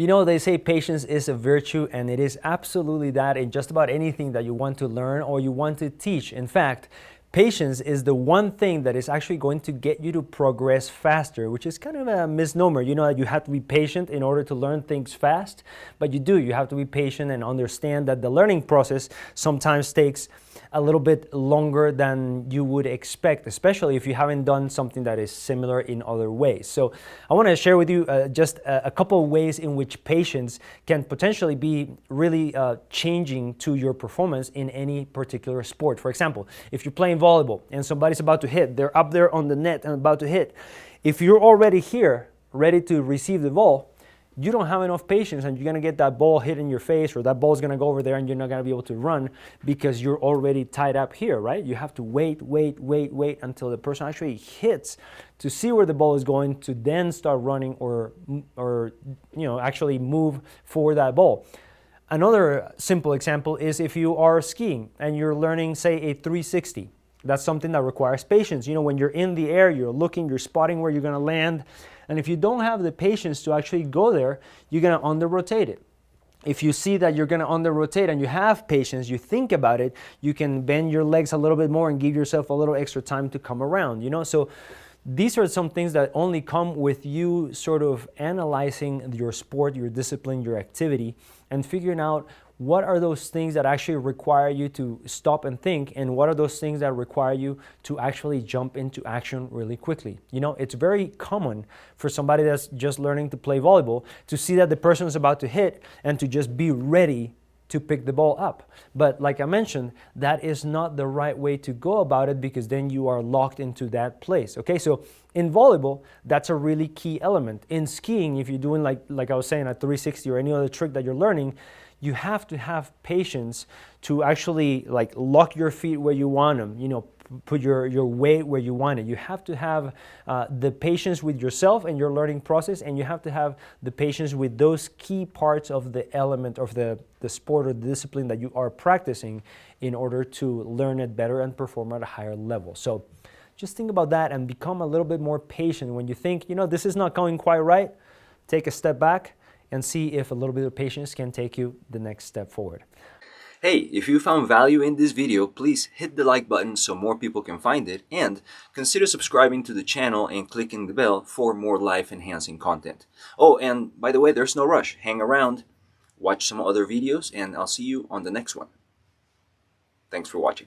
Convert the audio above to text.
You know, they say patience is a virtue, and it is absolutely that in just about anything that you want to learn or you want to teach. In fact, patience is the one thing that is actually going to get you to progress faster, which is kind of a misnomer. You know that you have to be patient in order to learn things fast, but you do. You have to be patient and understand that the learning process sometimes takes a little bit longer than you would expect, especially if you haven't done something that is similar in other ways. So I want to share with you just a couple of ways in which patience can potentially be really changing to your performance in any particular sport. For example, if you're playing volleyball and somebody's about to hit, they're up there on the net and about to hit. If you're already here, ready to receive the ball, you don't have enough patience, and you're going to get that ball hit in your face, or that ball is going to go over there and you're not going to be able to run because you're already tied up here, right? You have to wait until the person actually hits to see where the ball is going, to then start running or actually move for that ball. Another simple example is if you are skiing and you're learning, say, a 360. That's something that requires patience. You know, when you're in the air, you're looking, you're spotting where you're going to land. And if you don't have the patience to actually go there, you're going to under-rotate it. If you see that you're going to under-rotate and you have patience, you think about it, you can bend your legs a little bit more and give yourself a little extra time to come around, you know? So these are some things that only come with you sort of analyzing your sport, your discipline, your activity, and figuring out what are those things that actually require you to stop and think, and what are those things that require you to actually jump into action really quickly. You know, it's very common for somebody that's just learning to play volleyball to see that the person is about to hit and to just be ready to pick the ball up. But like I mentioned, that is not the right way to go about it, because then you are locked into that place. Okay, so in volleyball, that's a really key element. In skiing, if you're doing like I was saying, a 360 or any other trick that you're learning, you have to have patience to actually like lock your feet where you want them, you know, put your weight where you want it. You have to have the patience with yourself and your learning process, and you have to have the patience with those key parts of the element of the sport or the discipline that you are practicing in order to learn it better and perform at a higher level. So just think about that and become a little bit more patient. When you think, you know, this is not going quite right, take a step back and see if a little bit of patience can take you the next step forward. Hey, if you found value in this video, please hit the like button so more people can find it, and consider subscribing to the channel and clicking the bell for more life-enhancing content. Oh, and by the way, there's no rush. Hang around, watch some other videos, and I'll see you on the next one. Thanks for watching.